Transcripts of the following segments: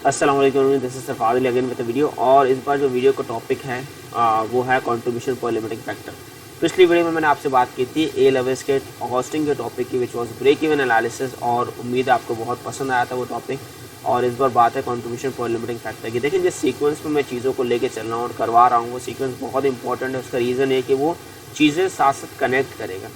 अस्सलाम वालेकुम, this is Safad again with the video. और इस बार जो वीडियो का टॉपिक है वो है कंट्रीब्यूशन पर लिमिटिंग फैक्टर। पिछली वीडियो में मैंने आपसे बात की थी ए लेवल्स के कॉस्टिंग के टॉपिक की, which was break even analysis, और उम्मीद है आपको बहुत पसंद आया था वो टॉपिक। और इस बार बात है कंट्रीब्यूशन पर लिमिटिंग फैक्टर की। देखिए, जिस सीक्वेंस में मैं चीज़ों को लेकर चल रहा हूँ और करवा रहा हूँ वो सीक्वेंस बहुत इंपॉर्टेंट है। उसका रीज़न है कि वो चीज़ें साथ साथ कनेक्ट करेगा।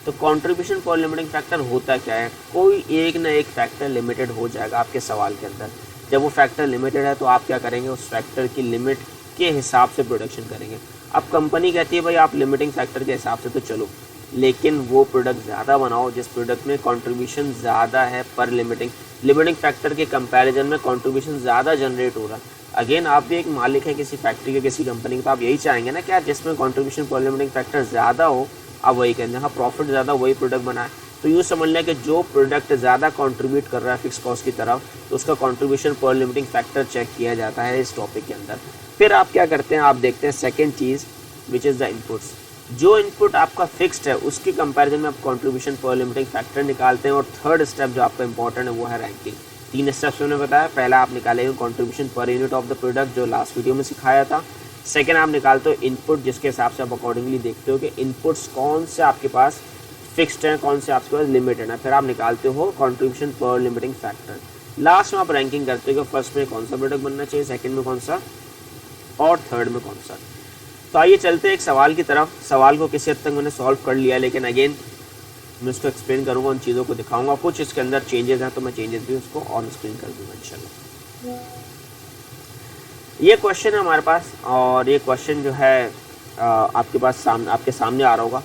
तो कंट्रीब्यूशन पर लिमिटिंग फैक्टर होता क्या है? कोई एक ना एक फैक्टर लिमिटेड हो जाएगा आपके सवाल के अंदर। जब वो फैक्टर लिमिटेड है तो आप क्या करेंगे, उस फैक्टर की लिमिट के हिसाब से प्रोडक्शन करेंगे। अब कंपनी कहती है भाई आप लिमिटिंग फैक्टर के हिसाब से तो चलो, लेकिन वो प्रोडक्ट ज़्यादा बनाओ जिस प्रोडक्ट में कंट्रीब्यूशन ज़्यादा है पर लिमिटिंग फैक्टर के कंपैरिजन में कंट्रीब्यूशन ज़्यादा जनरेट हो रहा है। अगेन आप भी एक मालिक हैं किसी फैक्ट्री के, किसी कंपनी के, तो आप यही चाहेंगे ना कि यार जिसमें कंट्रीब्यूशन पर लिमिटिंग फैक्टर ज़्यादा हो आप वही करें, जहाँ प्रॉफिट ज़्यादा वही प्रोडक्ट बनाए। तो यूँ समझ लें कि जो प्रोडक्ट ज़्यादा कंट्रीब्यूट कर रहा है फिक्स कॉस्ट की तरफ, तो उसका कंट्रीब्यूशन पर लिमिटिंग फैक्टर चेक किया जाता है इस टॉपिक के अंदर। फिर आप क्या करते हैं, आप देखते हैं second cheese which is the inputs. जो इनपुट आपका फिक्स्ड है उसके कंपैरिजन में आप कंट्रीब्यूशन पर लिमिटिंग फैक्टर निकालते हैं। और थर्ड स्टेप जो आपका इंपॉर्टेंट है वो है रैंकिंग। 3 स्टेप्स मैंने बताया। पहला आप निकालेंगे contribution per unit of the product, जो लास्ट वीडियो में सिखाया था। सेकेंड आप निकालते हो इनपुट, जिसके हिसाब से आप अकॉर्डिंगली देखते हो कि इनपुट्स कौन से आपके पास फिक्स्ड हैं, कौन से आपके पास लिमिटेड है। फिर आप निकालते हो कंट्रीब्यूशन पर लिमिटिंग फैक्टर। लास्ट में आप रैंकिंग करते हो कि फर्स्ट में कौन सा प्रोडक्ट बनना चाहिए, सेकंड में कौन सा, और थर्ड में कौन सा। तो आइए चलते हैं एक सवाल की तरफ। सवाल को किसी हद तक मैंने सॉल्व कर लिया, लेकिन अगेन मैं उसको एक्सप्लेन करूँगा, उन चीज़ों को दिखाऊंगा। कुछ इसके अंदर चेंजेस हैं तो मैं चेंजेस भी उसको ऑन स्क्रीन कर दूँगा इंशाल्लाह। ये क्वेश्चन है हमारे पास, और ये क्वेश्चन जो है आपके सामने आ रहा होगा,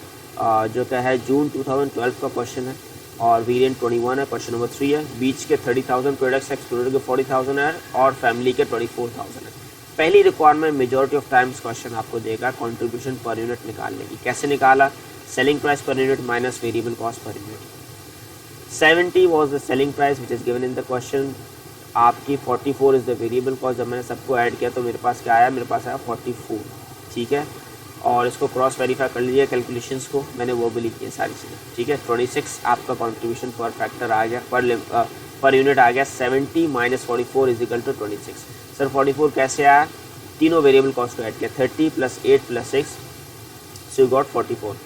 जो क्या है जून 2012 का क्वेश्चन है, और वेरिएंट 21 है, क्वेश्चन नंबर 3 है। बीच के 30,000 प्रोडक्ट्स, एक्सक्लूडेड के 40,000 है, और फैमिली के 24,000 है। पहली requirement majority of times question आपको देगा कंट्रीब्यूशन पर यूनिट निकालने की। कैसे निकाला? Selling price per unit minus variable cost per unit. 70 was the selling price which is given in the question. आपकी 44 इज़ द वेरिएबल कॉस्ट। जब मैंने सबको ऐड किया तो मेरे पास क्या आया, मेरे पास आया 44। ठीक है, और इसको क्रॉस वेरीफाई कर लीजिए कैलकुलेशंस को, मैंने वो भी लिखी है सारी चीज़ें। ठीक है, 26 आपका कंट्रीब्यूशन पर फैक्टर आ गया, पर यूनिट आ गया। 70 minus 44 is equal to 26। Sir 44 कैसे आया? तीनों वेरिएबल कॉस्ट को ऐड किया, 30 + 8 + 6, so you got 44।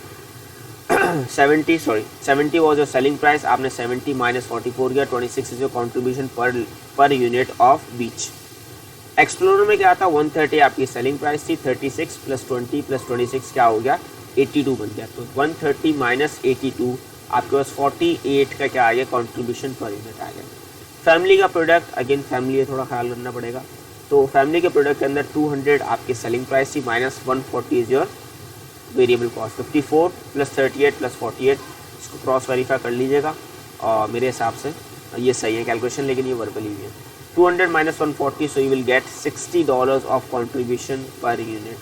70 was your selling price, आपने 70 माइनस 44 किया, 26 is your contribution per unit of beach. Explorer में क्या था? 130 आपकी सेलिंग प्राइस थी, 36 + 20 + 26 क्या हो गया? 82 बन गया। तो 130 माइनस 82 आपके पास 48 का क्या आ गया? कंट्रीब्यूशन पर यूनिट आ गया। फैमिली का प्रोडक्ट, अगेन फैमिली थोड़ा ख्याल रखना पड़ेगा। तो फैमिली के प्रोडक्ट के अंदर 200 आपकी सेलिंग प्राइस थी, minus 140 is your variable cost. 54 + 38 + 48, इसको क्रॉस वेरीफाई कर लीजिएगा, और मेरे हिसाब से ये सही है कैलकुलेशन, लेकिन ये वर्बली भी है। 200 minus 140, so you will get $60 of contribution per unit.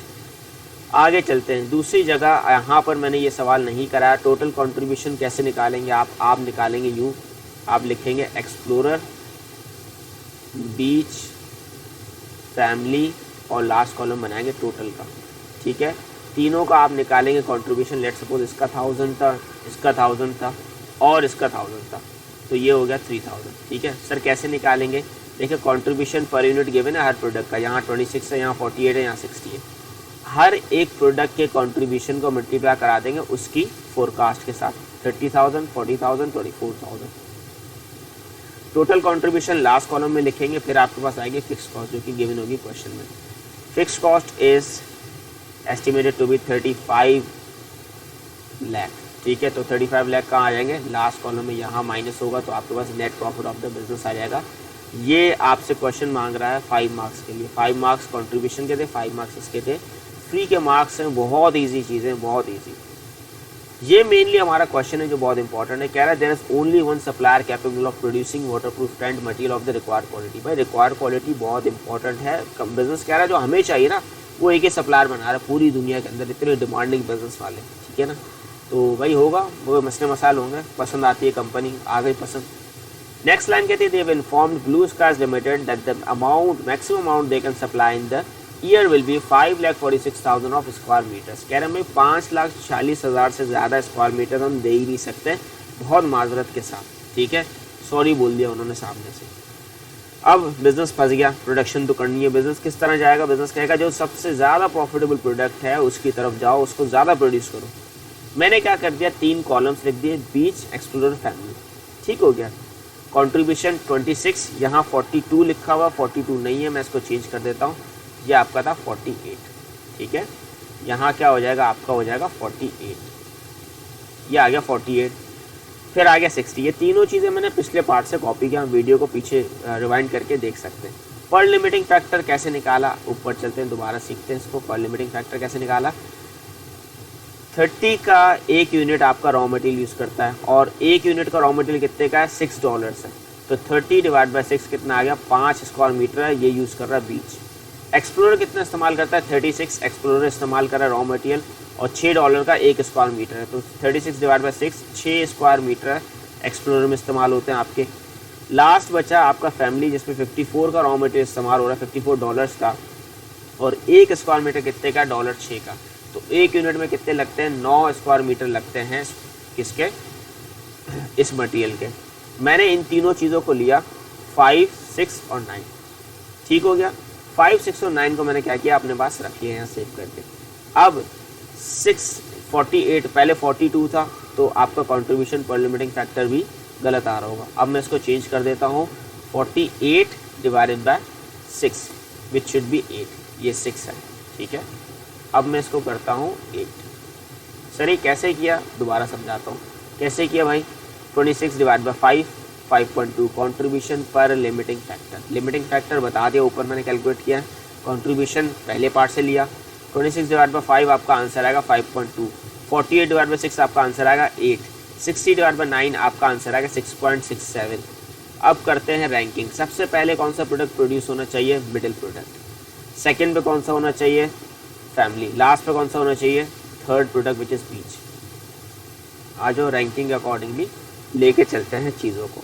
आगे चलते हैं दूसरी जगह। यहाँ पर मैंने ये सवाल नहीं कराया। टोटल कंट्रीब्यूशन कैसे निकालेंगे आप निकालेंगे यूँ, आप लिखेंगे एक्सप्लोरर, बीच, फैमिली, और लास्ट कॉलम बनाएंगे टोटल का। ठीक है, तीनों का आप निकालेंगे कंट्रीब्यूशन। लेट सपोज इसका 1000 था, इसका 1000 था, और इसका 1000 था, तो ये हो गया 3000। ठीक है सर, कैसे निकालेंगे? देखिए, कंट्रीब्यूशन पर यूनिट गिवन है हर प्रोडक्ट का, यहाँ 26 है, यहाँ 48 है, यहाँ 60 है। हर एक प्रोडक्ट के कंट्रीब्यूशन को मल्टीप्लाई करा देंगे उसकी फोरकास्ट के साथ, 30,000, 40,000, 24,000। टोटल कंट्रीब्यूशन लास्ट कॉलम में लिखेंगे। फिर आपके पास आएगी फिक्स कॉस्ट, जो कि गिवन होगी क्वेश्चन में। Fix cost is estimated to be 35 lakh. ठीक है, तो 35 लाख कहाँ आ जाएंगे? लास्ट कॉलम में, यहाँ माइनस होगा तो आपके पास net profit of the business आ जाएगा। ये आपसे क्वेश्चन मांग रहा है 5 मार्क्स के लिए। 5 मार्क्स कंट्रीब्यूशन के थे, 5 मार्क्स इसके थे। फ्री के मार्क्स हैं, बहुत ईजी चीज़ें, बहुत ईजी। ये मेनली हमारा क्वेश्चन है जो बहुत इंपॉर्टेंट है। कह रहा है there is only one supplier capable of producing waterproof tent material of the required quality. भाई रिक्वायर्ड क्वालिटी बहुत इंपॉर्टेंट है। बिजनेस कह रहा है जो हमें चाहिए ना, वो एक ही सप्लायर बना रहा है पूरी दुनिया के अंदर, इतने डिमांडिंग बिजनेस वाले। ठीक है ना, तो भाई होगा, वो मसले मसाइल होंगे, पसंद आती है कंपनी, आ गई पसंद। नेक्स्ट लाइन कहती है they have informed Blue Skies Limited that the maximum amount they can supply in the year will be 5,46,000 of square metres. कह रहे हैं भाई 5,40,000 से ज़्यादा स्क्वायर मीटर हम दे ही नहीं सकते, बहुत माजरत के साथ। ठीक है, सॉरी बोल दिया उन्होंने सामने से। अब बिजनेस फंस गया, प्रोडक्शन तो करनी है, बिजनेस किस तरह जाएगा, बिजनेस कहेगा जो सबसे ज़्यादा प्रॉफिटेबल प्रोडक्ट है उसकी तरफ जाओ, उसको ज़्यादा प्रोड्यूस करो। मैंने क्या कर दिया, 3 कॉलम्स लिख दिए, बीच, एक्सप्लोरर, फैमिली। ठीक हो गया। कंट्रीब्यूशन 26, यहाँ 42 लिखा हुआ, 42 नहीं है, मैं इसको चेंज कर देता हूँ, ये आपका था 48। ठीक है, यहाँ क्या हो जाएगा, आपका हो जाएगा 48, ये आ गया 48, फिर आ गया 60। ये तीनों चीज़ें मैंने पिछले पार्ट से कॉपी किया, वीडियो को पीछे रिवाइंड करके देख सकते हैं। पर लिमिटिंग फैक्टर कैसे निकाला, ऊपर चलते हैं, दोबारा सीखते हैं इसको। पर लिमिटिंग फैक्टर कैसे निकाला, 30 का 1 यूनिट आपका रॉ मटेरियल यूज़ करता है, और 1 यूनिट का रॉ मटेरियल कितने का है, $6 है, तो 30 डिवाइड बाई 6 कितना आ गया, 5 स्क्वायर मीटर है, ये यूज़ कर रहा है बीच। एक्सप्लोरर कितना इस्तेमाल करता है, 36 एक्सप्लोरर इस्तेमाल कर रहा है रॉ मटेरियल, और $6 का 1 स्क्वायर मीटर है, तो 36 divide by 6 square metre explorer में इस्तेमाल होते हैं आपके। लास्ट बचा आपका फैमिली, जिसमें 54 का रॉ मटेरियल इस्तेमाल हो रहा है, $54 का, और 1 स्क्वायर मीटर कितने का, $6 का, तो 1 यूनिट में कितने लगते हैं, 9 स्क्वायर मीटर लगते हैं किसके, इस मटेरियल के। मैंने इन तीनों चीज़ों को लिया, 5, 6 और 9। ठीक हो गया। 5, 6 और 9 को मैंने क्या किया, अपने पास रखिए यहाँ सेव करके। अब 48, पहले 42 था, तो आपका कंट्रीब्यूशन पर लिमिटिंग फैक्टर भी गलत आ रहा होगा। अब मैं इसको चेंज कर देता हूँ, 48 divided by 6 which should be 8, ये 6 है। ठीक है, अब मैं इसको करता हूँ 8। सर ये कैसे किया, दोबारा समझाता हूँ कैसे किया भाई। 26 डिवाइड बाय 5, 5.2 कंट्रीब्यूशन पर लिमिटिंग फैक्टर। लिमिटिंग फैक्टर बता दिया, ऊपर मैंने कैलकुलेट किया है, कंट्रीब्यूशन पहले पार्ट से लिया। 26 डिवाइड बाय 5 आपका आंसर आएगा 5.2, 48 डिवाइड बाय 6 आपका आंसर आएगा 8, 60 डिवाइड बाय 9 आपका आंसर आएगा 6.67। अब करते हैं रैंकिंग। सबसे पहले कौन सा प्रोडक्ट प्रोड्यूस होना चाहिए, मिडिल प्रोडक्ट। सेकंड पे कौन सा होना चाहिए, फैमिली। लास्ट पे कौन सा होना चाहिए, थर्ड प्रोडक्ट विच इज़ बीच। आ जाओ, रैंकिंग के अकॉर्डिंगली लेके चलते हैं चीज़ों को।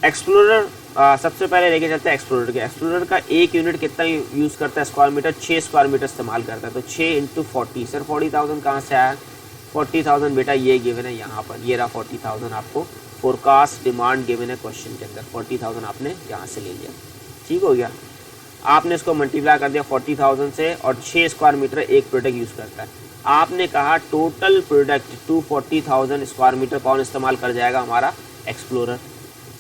एक्सप्लोरर सबसे पहले लेके चलते हैं एक्सप्लोरर के। एक्सप्लोरर का 1 यूनिट कितना यूज़ करता है, स्क्वायर मीटर, 6 स्क्वायर मीटर इस्तेमाल करता है, तो 6 इंटू 40। सर 40,000 कहाँ से आया, 40,000 बेटा ये गिवन है यहाँ पर, ये रहा 40,000 आपको फोरकास्ट डिमांड गिवन है क्वेश्चन के अंदर, 40,000 आपने यहाँ से ले लिया। ठीक हो गया। आपने इसको मल्टीप्लाई कर दिया 40,000 से, और 6 स्क्वायर मीटर एक प्रोडक्ट यूज़ करता है। आपने कहा टोटल प्रोडक्ट 240,000 स्क्वायर मीटर कौन इस्तेमाल कर जाएगा, हमारा एक्सप्लोरर।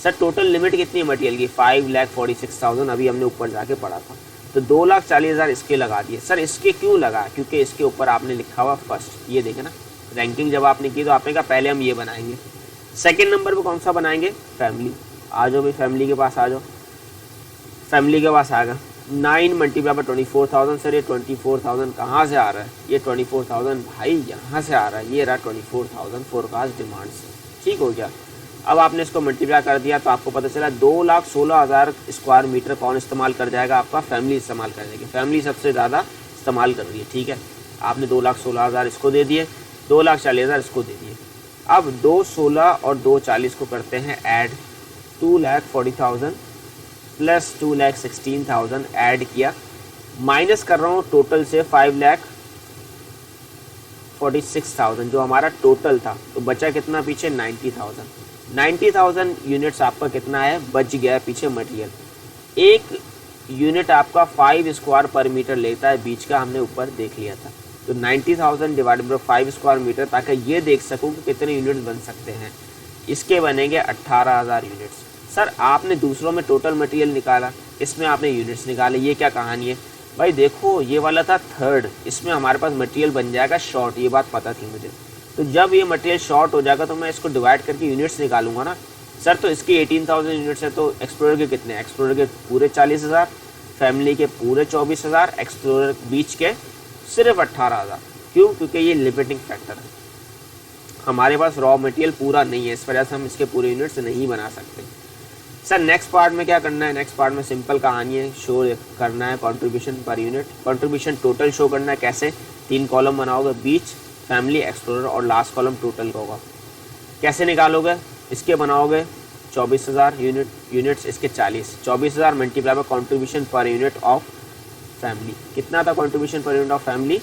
सर टोटल लिमिट कितनी है मटेरियल की, 5,46,000, अभी हमने ऊपर जाके पढ़ा था, तो 2,40,000 इसके लगा दिए। सर इसके क्यों लगा, क्योंकि इसके ऊपर आपने लिखा हुआ फर्स्ट, ये देखे ना, रैंकिंग जब आपने की तो आपने कहा पहले हम ये बनाएंगे। सेकेंड नंबर पर कौन सा बनाएंगे, फैमिली। आ जाओ भाई, फैमिली के पास आ जाओ, फैमिली के पास आएगा 9 मल्टीप्लाई बाय 24,000। सर ये 24,000 कहाँ से आ रहा है, ये 24,000 भाई यहाँ से आ रहा है, ये रहा 24,000 फोरकास्ट डिमांड से। ठीक हो गया। अब आपने इसको मल्टीप्लाई कर दिया तो आपको पता चला 2,16,000 स्क्वायर मीटर कौन इस्तेमाल कर जाएगा, आपका फैमिली इस्तेमाल कर जाएगी। फैमिली सबसे ज़्यादा इस्तेमाल कर रही है। ठीक है, आपने 2,16,000 इसको दे दिए, 2,40,000 इसको दे दिए। अब 2,16 और 2,40 को करते हैं ऐड, 2,40,000 प्लस 2,16,000 ऐड किया, माइनस कर रहा हूँ टोटल से 5,46,000 जो हमारा टोटल था, तो बचा कितना पीछे 90,000। 90,000 यूनिट्स आपका कितना है, बच गया पीछे मटेरियल। एक यूनिट आपका 5 स्क्वायर पर मीटर लेता है बीच का, हमने ऊपर देख लिया था, तो 90,000 डिवाइडेड बाय 5 स्क्वायर मीटर, ताकि ये देख सकूं कि कितने यूनिट्स बन सकते हैं। इसके बनेंगे 18,000 यूनिट्स। सर आपने दूसरों में टोटल मटेरियल निकाला, इसमें आपने यूनिट्स निकाले, ये क्या कहानी है भाई। देखो ये वाला था थर्ड, इसमें हमारे पास मटेरियल बन जाएगा शॉर्ट, ये बात पता थी मुझे। तो जब ये मटेरियल शॉर्ट हो जाएगा तो मैं इसको डिवाइड करके यूनिट्स निकालूंगा ना। सर तो इसकी 18,000 यूनिट्स है, तो एक्सप्लोरर के कितने, एक्सप्लोरर के पूरे 40,000, फैमिली के पूरे 24,000, एक्सप्लोरर बीच के सिर्फ 18,000। क्यों, क्योंकि ये लिमिटिंग फैक्टर है, हमारे पास रॉ मटेरियल पूरा नहीं है, इस वजह से हम इसके पूरे यूनिट्स नहीं बना सकते। सर नेक्स्ट पार्ट में क्या करना है, नेक्स्ट पार्ट में सिंपल कहानी है, शो करना है contribution per unit, contribution total show करना है। कैसे, 3 कॉलम बनाओगे, बीच, फैमिली, एक्सप्लोरर, और लास्ट कॉलम टोटल होगा। कैसे निकालोगे, इसके बनाओगे 24,000 यूनिट्स, इसके 40, 24,000 multiply by contribution per unit of family. कितना था contribution per unit of family,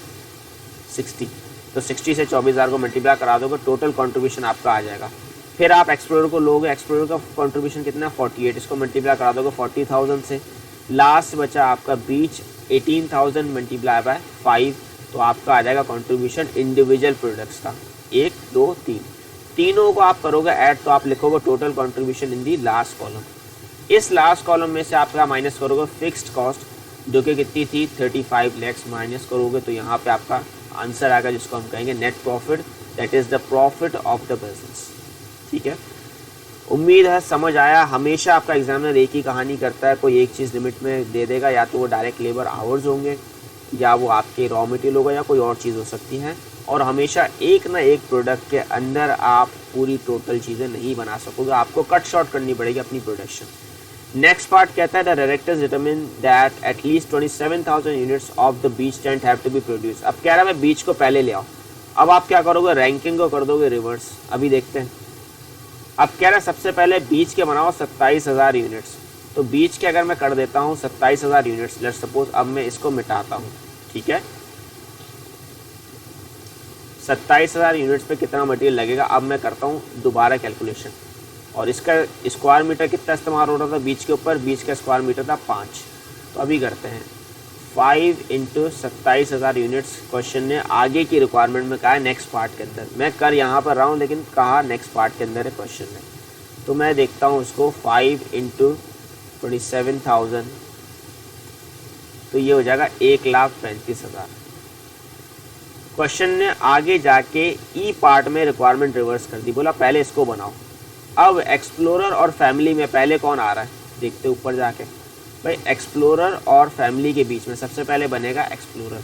60, तो 60 से 24,000 को मल्टीप्लाई करा दोगे, टोटल कंट्रीब्यूशन आपका आ जाएगा। फिर आप एक्सप्लोरर को लोगे, एक्सप्लोरर का कंट्रीब्यूशन कितना है 48, इसको मल्टीप्लाई करा दोगे 40,000 से। लास्ट बचा आपका बीच 18,000 मल्टीप्लाई बाय 5, तो आपका आ जाएगा कंट्रीब्यूशन इंडिविजुअल प्रोडक्ट्स का 1 2 3, तीनों को आप करोगे ऐड, तो आप लिखोगे total contribution in the last column. इस लास्ट कॉलम में से आपका माइनस करोगे फिक्स्ड कॉस्ट जो कि कितनी थी 35 lakhs, माइनस करोगे तो यहाँ पे आपका आंसर आएगा जिसको हम कहेंगे net profit, that is the profit of the business. ठीक है, उम्मीद है समझ आया। हमेशा आपका एग्जामिनर एक ही कहानी करता है, कोई एक चीज़ लिमिट में दे देगा, या तो वो डायरेक्ट लेबर आवर्स होंगे, या वो आपके रॉ मटेरियल होगा, या कोई और चीज़ हो सकती है। और हमेशा एक ना एक प्रोडक्ट के अंदर आप पूरी टोटल चीज़ें नहीं बना सकोगे, आपको कट शॉर्ट करनी पड़ेगी अपनी प्रोडक्शन। नेक्स्ट पार्ट कहता है the directors determine that at least 27,000 units of the beach tent have to be produce. अब कह रहा है मैं बीच को पहले ले आओ, अब आप क्या करोगे, रैंकिंग को कर दोगे रिवर्स। अभी देखते हैं, अब कह रहा है सबसे पहले बीच के बनाओ 27,000 यूनिट्स, तो बीच के अगर मैं कर देता हूँ 27,000 यूनिट्स, लेट्स सपोज अब मैं इसको मिटाता हूँ। ठीक है, 27,000 यूनिट्स पे कितना मटेरियल लगेगा, अब मैं करता हूँ दोबारा कैलकुलेशन। और इसका स्क्वायर मीटर कितना इस्तेमाल हो रहा था बीच के ऊपर, बीच का स्क्वायर मीटर था 5, तो अभी करते हैं 5 × 27,000 यूनिट्स। क्वेश्चन ने आगे की रिक्वायरमेंट में कहा है नेक्स्ट पार्ट के अंदर, मैं कर यहाँ पर रहा हूँ लेकिन कहा नेक्स्ट पार्ट के अंदर है क्वेश्चन में, तो मैं देखता हूँ उसको 5 × 27,000, तो ये हो जाएगा 1,35,000। क्वेश्चन ने आगे जाके ई पार्ट में रिक्वायरमेंट रिवर्स कर दी, बोला पहले इसको बनाओ। अब एक्सप्लोरर और फैमिली में पहले कौन आ रहा है, देखते ऊपर जाके भाई, एक्सप्लोरर और फैमिली के बीच में सबसे पहले बनेगा एक्सप्लोरर।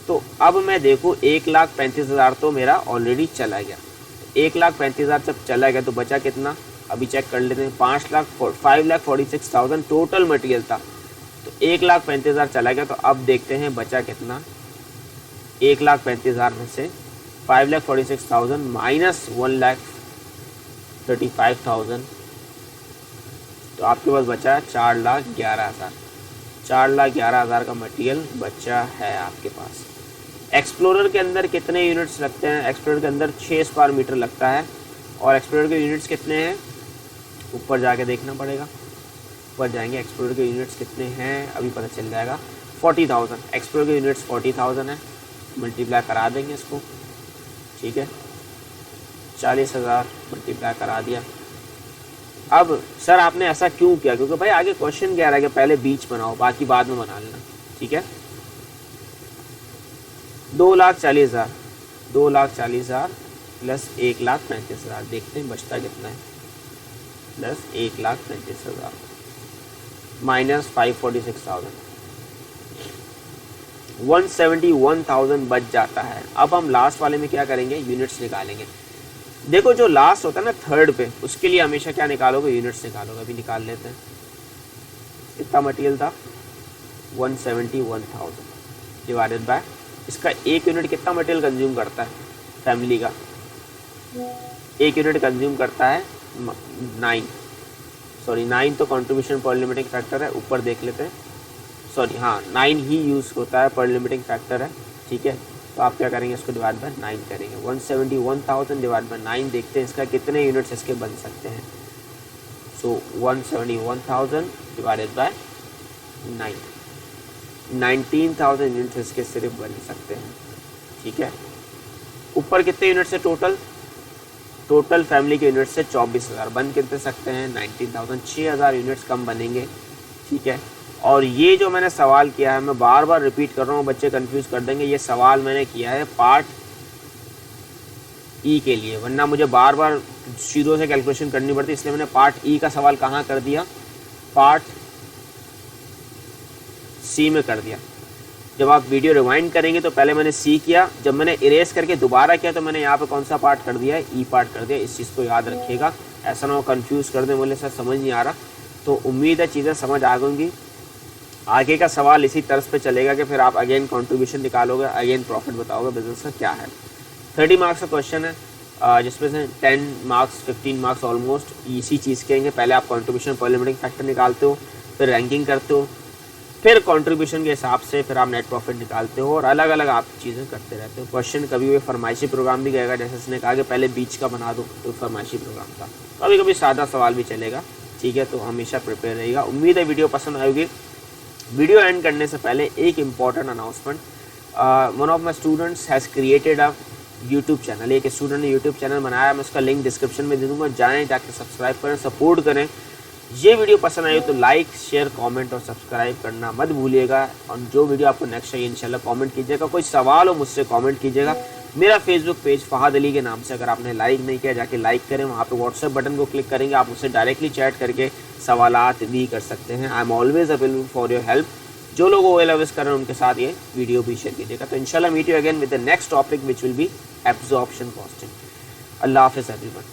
तो अब मैं देखूँ 1,35,000 तो मेरा ऑलरेडी चला गया, 1,35,000 जब चला गया तो बचा कितना, अभी चेक कर लेते हैं, 5,46,000 टोटल मटेरियल था, तो 1,35,000 चला गया, तो अब देखते हैं बचा कितना। 1,35,000 में से 5,46,000 माइनस 1,35,000, तो आपके पास बचा 4,11,000। 4,11,000 का मटेरियल बचा है आपके पास। एक्सप्लोरर के अंदर कितने यूनिट्स लगते हैं, एक्सप्लोरर के अंदर 6 स्क्वायर मीटर लगता है, और एक्सप्लोरर के यूनिट्स कितने हैं ऊपर जाके देखना पड़ेगा, ऊपर जाएंगे एक्सप्लोरर के यूनिट्स कितने हैं अभी पता चल जाएगा। 40,000 एक्सप्लोरर के यूनिट्स 40,000 है, मल्टीप्लाई करा देंगे इसको। ठीक है, 40,000 मल्टीप्लाई करा दिया। अब सर आपने ऐसा क्यों किया, क्योंकि भाई आगे क्वेश्चन क्या रहा है कि पहले बीच बनाओ बाकी बाद में बना लेना। ठीक है, 2,40,000 2,40,000 प्लस 1,35,000, देखते हैं बचता कितना है, प्लस 1,35,000 माइनस 546,000, 171,000 बच जाता है। अब हम लास्ट वाले में क्या करेंगे, यूनिट्स निकालेंगे। देखो जो लास्ट होता है ना थर्ड पे, उसके लिए हमेशा क्या निकालोगे, यूनिट्स निकालोगे। अभी निकाल लेते हैं, कितना मटेरियल था 171,000 डिवाइडेड बाय, इसका एक यूनिट कितना मटेरियल कंज्यूम करता है, फैमिली का एक यूनिट कंज्यूम करता है 9 तो कंट्रीब्यूशन पर लिमिटिंग फैक्टर है, ऊपर देख लेते हैं, 9 ही यूज़ होता है, पर लिमिटिंग फैक्टर है। ठीक है, तो आप क्या करेंगे, इसको डिवाइड बाय 9 करेंगे। 171,000 डिवाइड बाय 9, देखते हैं इसका कितने यूनिट्स इसके बन सकते हैं। सो 171,000 डिवाइडेड बाय 9, 19,000 यूनिट्स इसके सिर्फ बन सकते हैं। ठीक है, ऊपर कितने यूनिट्स है टोटल फैमिली के यूनिट्स से 24,000, बन कितने सकते हैं 19,000, 6,000 यूनिट्स कम बनेंगे। ठीक है, और ये जो मैंने सवाल किया है, मैं बार बार रिपीट कर रहा हूँ, बच्चे कंफ्यूज कर देंगे, ये सवाल मैंने किया है पार्ट ई के लिए, वरना मुझे बार बार जीरो से कैलकुलेशन करनी पड़ती, इसलिए मैंने पार्ट ई का सवाल कहाँ कर दिया, पार्ट सी में कर दिया। जब आप वीडियो रिवाइंड करेंगे तो पहले मैंने सी किया, जब मैंने इरेज करके दोबारा किया तो मैंने यहाँ पे कौन सा पार्ट कर दिया है, ई पार्ट कर दिया। इस चीज़ को याद रखिएगा, ऐसा ना हो कंफ्यूज कर दें, बोले सर समझ नहीं आ रहा। तो उम्मीद है चीज़ें समझ आ गई। आगे का सवाल इसी तर्ज पे चलेगा कि फिर आप अगेन कंट्रीब्यूशन निकालोगे, अगेन प्रॉफिट बताओगे बिजनेस का क्या है। 30 मार्क्स का क्वेश्चन है, जिसमें से 10 मार्क्स 15 मार्क्स ऑलमोस्ट इसी चीज़ के आएंगे। पहले आप कंट्रीब्यूशन पर लिमिटिंग फैक्टर निकालते हो, फिर रैंकिंग करते हो, फिर कंट्रीब्यूशन के हिसाब से फिर आप नेट प्रॉफिट निकालते हो और अलग अलग आप चीज़ें करते रहते हो। क्वेश्चन कभी भी फरमाइशी प्रोग्राम भी गएगा, जैसे इसने कहा कि पहले बीच का बना दो, तो फरमाइशी प्रोग्राम था। कभी कभी सादा सवाल भी चलेगा, ठीक है, तो हमेशा प्रिपेयर रहेगा। उम्मीद है वीडियो पसंद आएगी। वीडियो एंड करने से पहले एक important announcement, one of my students has created a YouTube channel. एक स्टूडेंट ने यूट्यूब चैनल बनाया, मैं उसका लिंक डिस्क्रिप्शन में दे दूँगा, जाएँ जाके सब्सक्राइब करें, सपोर्ट करें। ये वीडियो पसंद आई तो लाइक शेयर कमेंट और सब्सक्राइब करना मत भूलिएगा। और जो वीडियो आपको नेक्स्ट चाहिए इंशाल्लाह कमेंट कीजिएगा, कोई सवाल हो मुझसे कमेंट कीजिएगा। मेरा फेसबुक पेज फ़हाद अली के नाम से अगर आपने लाइक नहीं किया जाके लाइक करें, वहाँ पे व्हाट्सएप बटन को क्लिक करेंगे, आप मुझसे डायरेक्टली चैट करके सवालात भी कर सकते हैं। I am always available for your help. जो लोग OLWS कर रहे हैं उनके साथ ये वीडियो भी शेयर कीजिएगा। तो इंशाल्लाह meet you again with the next topic which will be absorption costing. अल्लाह हाफिज़ एवरीवन।